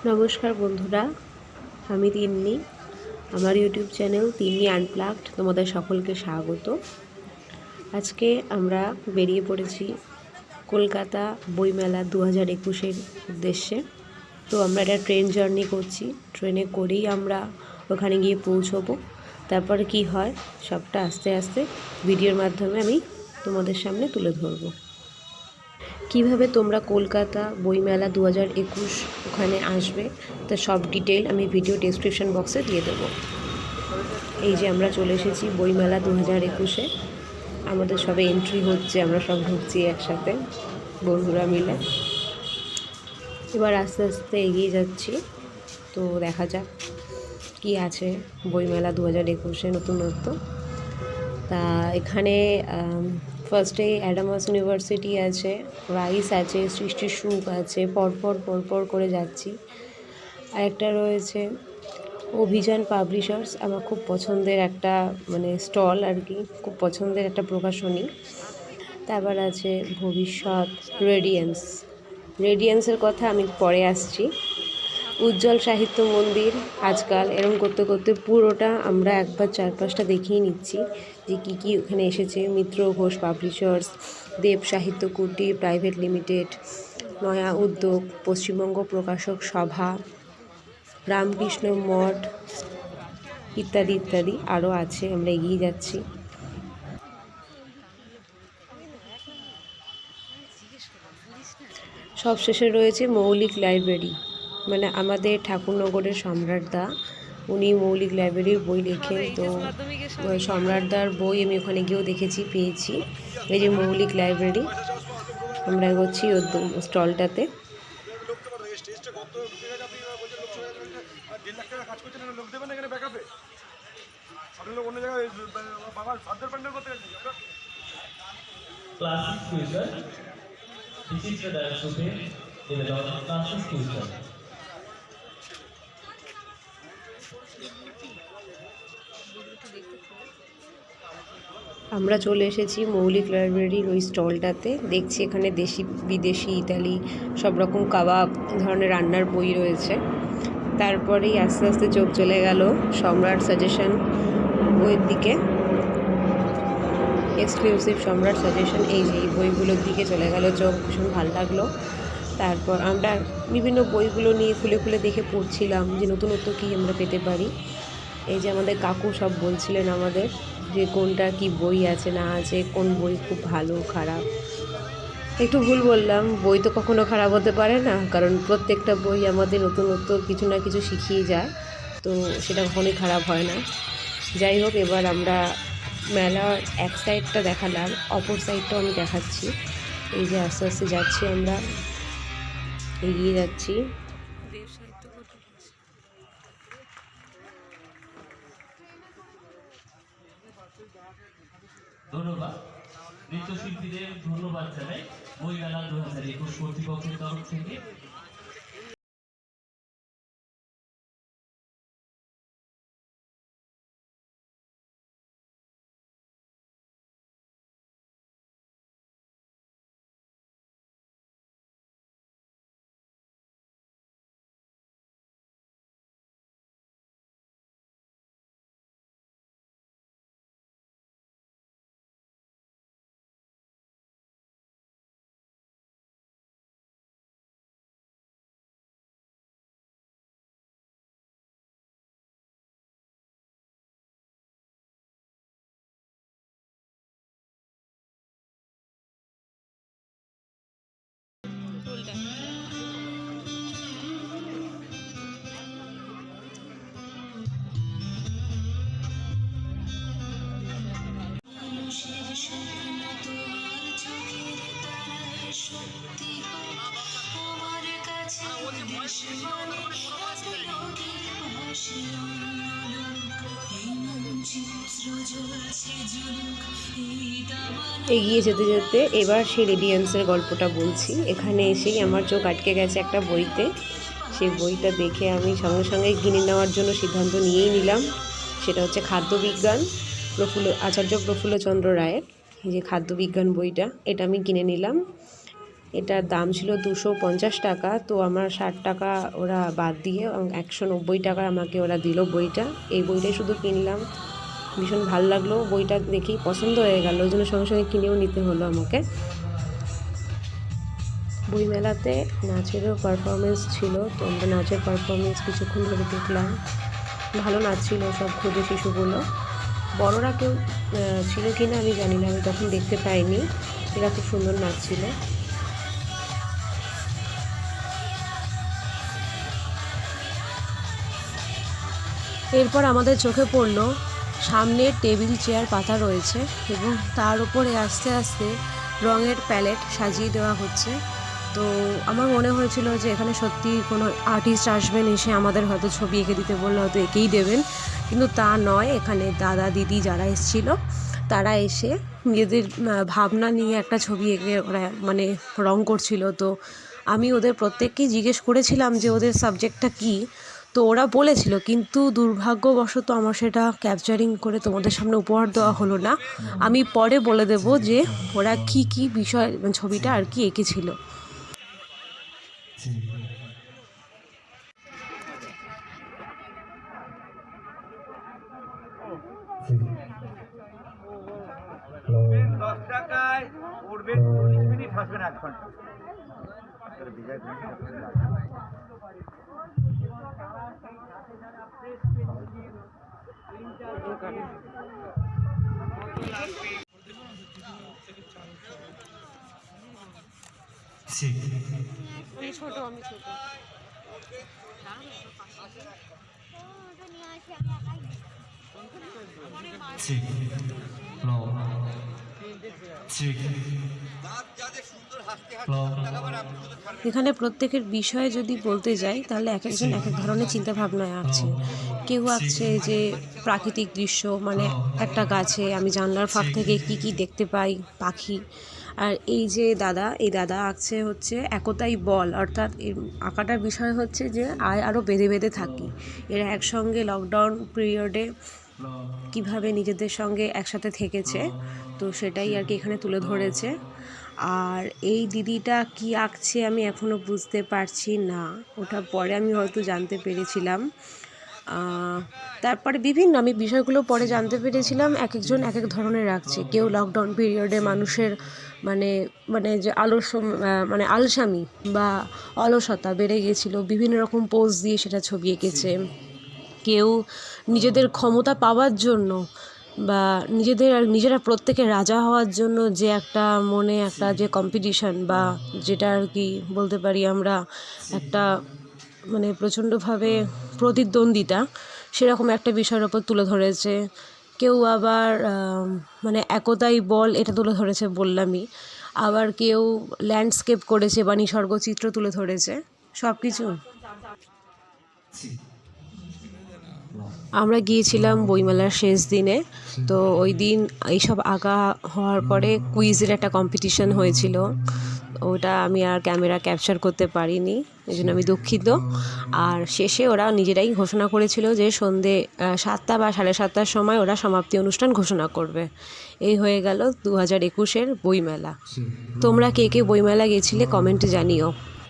নমস্কার বন্ধুরা, আমি তিন্নি। আমার ইউটিউব চ্যানেল তিন্নি আনপ্লাগড তোমাদের সকলকে স্বাগত। আজকে আমরা বেরিয়ে পড়েছি কলকাতা বইমেলা 2021-এর উদ্দেশ্যে। তো আমরা একটা ট্রেন জার্নি করছি, ট্রেনে করেই আমরা ওখানে গিয়ে পৌঁছবো। তারপরে কি হয় সবটা আস্তে আস্তে ভিডিওর মাধ্যমে আমি তোমাদের সামনে তুলে ধরবো। কিভাবে তোমরা কলকাতা বইমেলা 2021 ওখানে আসবে তা সব ডিটেইল আমি ভিডিও ডেসক্রিপশন বক্সে দিয়ে দেবো। এই যে আমরা চলে এসেছি বইমেলা 2021-এ। আমাদের সবে এন্ট্রি হচ্ছে, আমরা সব ঢুকছি একসাথে বন্ধুরা মিলে। এবার আস্তে আস্তে এগিয়ে যাচ্ছি, তো দেখা যাক কি আছে বইমেলা 2021-এ নতুনত্ব। তা এখানে ফার্স্টে অ্যাডামাস ইউনিভার্সিটি আছে, রাইস আছে, সৃষ্টি সুখ আছে, পরপর করে যাচ্ছি। আরেকটা রয়েছে অভিযান পাবলিশার্স, আমার খুব পছন্দের একটা স্টল আর কি, খুব পছন্দের একটা প্রকাশনী। তারপর আছে ভবিষ্যৎ, রেডিয়েন্সের কথা আমি পরে আসছি। উজ্জ্বল সাহিত্য মন্দির। আজকাল এরম করতে করতে পুরোটা আমরা একবার চারপাশটা দেখিয়ে নিচ্ছি যে কী ওখানে এসেছে। মিত্র ঘোষ পাবলিশার্স, দেব সাহিত্য কুটির প্রাইভেট লিমিটেড, নয়া উদ্যোগ, পশ্চিমবঙ্গ প্রকাশক সভা, রামকৃষ্ণ মঠ ইত্যাদি ইত্যাদি আরও আছে। আমরা এগিয়ে যাচ্ছি। সবশেষে রয়েছে মৌলিক লাইব্রেরি, আমাদের ঠাকুরনগরের সম্রাটদা, উনি মৌলিক লাইব্রেরির বই লেখেন। তো সম্রাটদার বই আমি ওখানে গিয়েও দেখেছি, পেয়েছি। এই যে মৌলিক লাইব্রেরি, আমরা এগোচ্ছি ওর স্টলটাতে। আমরা চলে এসেছি মৌলিক লাইব্রেরির ওই স্টলটাতে। দেখছি এখানে দেশি বিদেশি ইতালি সব রকম কাবাব ধরনের রান্নার বই রয়েছে। তারপরেই আস্তে আস্তে চোখ চলে গেল সম্রাট সাজেশন বইয়ের দিকে, এক্সক্লুসিভ সম্রাট সাজেশন। এই যে এই বইগুলোর দিকে চলে গেল চোখ, ভীষণ ভালো লাগলো। তারপর আমরা বিভিন্ন বইগুলো নিয়ে খুলে খুলে দেখে পড়ছিলাম যে নতুনত্ব কী আমরা পেতে পারি। এই যে আমাদের কাকু সব বলছিলেন আমাদের যে কোনটা কি বই আছে না আছে, কোন বই খুব ভালো খারাপ। একটু ভুল বললাম, বই তো কখনো খারাপ হতে পারে না, কারণ প্রত্যেকটা বই আমাদের নতুনত্ব কিছু না কিছু শিখিয়ে যায়, তো সেটা কখনোই খারাপ হয় না। যাই হোক, এবার আমরা মেলার এক সাইডটা দেখালাম, অপর সাইডটাও আমি দেখাচ্ছি। এই যে আস্তে আস্তে যাচ্ছি, আমরা এগিয়ে যাচ্ছি। ধন্যবাদ নৃত্যশিল্পীদের, ধন্যবাদ জানাই বইমেলা 2021 কর্তৃপক্ষের তরফ থেকে। এগিয়ে যেতে যেতে এবার সেই রেডিয়েন্সের গল্পটা বলছি। এখানে এসেই আমার চোখ আটকে গেছে একটা বইতে। সেই বইটা দেখে আমি সঙ্গে সঙ্গে কিনে নেওয়ার জন্য সিদ্ধান্ত নিয়েই নিলাম। সেটা হচ্ছে খাদ্যবিজ্ঞান, আচার্য প্রফুল্লচন্দ্র রায়ের। এই যে খাদ্যবিজ্ঞান বইটা, এটা আমি কিনে নিলাম। এটার দাম ছিল 250 টাকা, তো আমার 60 টাকা ওরা বাদ দিয়ে 190 টাকা আমাকে ওরা দিল বইটা। এই বইটাই শুধু কিনলাম, ভীষণ ভালো লাগলো, বইটা দেখেই পছন্দ হয়ে গেল, ওই জন্য সঙ্গে সঙ্গে কিনেও নিতে হলো আমাকে। বইমেলাতে নাচেরও পারফরমেন্স ছিল, তো আমরা নাচের পারফরমেন্স কিছুক্ষণ ধরে দেখলাম। ভালো নাচছিল সব ক্ষুদে শিশুগুলো, বড়রা কেউ ছিল কি না আমি জানি না, আমি তখন দেখতে পাইনি। এরা খুব সুন্দর নাচছিল। এরপর আমাদের চোখে পড়লো সামনে টেবিল চেয়ার পাতা রয়েছে এবং তার উপরে আস্তে আস্তে রঙের প্যালেট সাজিয়ে দেওয়া হচ্ছে। তো আমার মনে হয়েছিল যে এখানে সত্যি কোনো আর্টিস্ট আসবেন, এসে আমাদের হয়তো ছবি এঁকে দিতে বললে হয়তো এঁকেই দেবেন, কিন্তু তা নয়। এখানে দাদা দিদি যারা এসেছিল তারা এসে নিজেদের ভাবনা নিয়ে একটা ছবি এঁকে ওরা মানে রং করছিল। তো আমি ওদের প্রত্যেককেই জিজ্ঞেস করেছিলাম যে ওদের সাবজেক্টটা কী, তো ওরা বলেছিল, কিন্তু দুর্ভাগ্যবশত আমার সেটা ক্যাপচারিং করে তোমাদের সামনে উপহার দেওয়া হলো না। আমি পরে বলে দেব যে ওরা কী কী বিষয় ছবিটা আর কি এঁকেছিল। উঠবেন 10 টাকায়, উঠবেন 25 মিনিট, হাসবেন 1 ঘন্টা। বিজয় ছোট আমি ছোট এখানে প্রত্যেকের বিষয়ে যদি বলতে যাই তাহলে এক একজন এক এক ধরনের চিন্তাভাবনায় আঁকছে। কেউ আঁকছে যে প্রাকৃতিক দৃশ্য, মানে একটা গাছে আমি জানলার ফাঁক থেকে কি কি দেখতে পাই, পাখি। আর এই যে দাদা, এই দাদা আঁকছে হচ্ছে একতাই বল, অর্থাৎ এর আঁকাটার বিষয় হচ্ছে যে আরও বেঁধে বেঁধে থাকি, এরা একসঙ্গে লকডাউন পিরিয়ডে কিভাবে নিজেদের সঙ্গে একসাথে থেকেছে, তো সেটাই আর কি এখানে তুলে ধরেছে। আর এই দিদিটা কি আঁকছে আমি এখনও বুঝতে পারছি না, ওটা পরে আমি হয়তো জানতে পেরেছিলাম। তারপরে বিভিন্ন আমি বিষয়গুলো পরে জানতে পেরেছিলাম, এক একজন এক এক ধরনের আঁকছে। কেউ লকডাউন পিরিয়ডে মানুষের মানে মানে যে মানে আলসামি বা অলসতা বেড়ে গিয়েছিলো, বিভিন্ন রকম পোজ দিয়ে সেটা ছবি এঁকেছে। কেউ নিজেদের ক্ষমতা পাওয়ার জন্য বা নিজেরা প্রত্যেকে রাজা হওয়ার জন্য যে একটা মনে একটা যে কম্পিটিশন বা যেটা আর কি বলতে পারি আমরা একটা মানে প্রচণ্ডভাবে প্রতিদ্বন্দ্বিতা, সেরকম একটা বিষয়ের ওপর তুলে ধরেছে। কেউ আবার মানে একতাই বল এটা তুলে ধরেছে বললামই, আবার কেউ ল্যান্ডস্কেপ করেছে বা নিসর্গচিত্র তুলে ধরেছে, সব কিছু। আমরা গিয়েছিলাম বইমেলার শেষ দিনে, তো ওই দিন এইসব আঁকা হওয়ার পরে কুইজের একটা কম্পিটিশন হয়েছিল, ওটা আমি আর ক্যামেরা ক্যাপচার করতে পারিনি, এই জন্য আমি দুঃখিত। আর শেষে ওরা নিজেরাই ঘোষণা করেছিল যে সন্ধে 7টা বা 7:30টার সময় ওরা সমাপ্তি অনুষ্ঠান ঘোষণা করবে। এই হয়ে গেল 2021-এর বইমেলা। তোমরা কে কে বইমেলা গেছিলে কমেন্টে জানিও।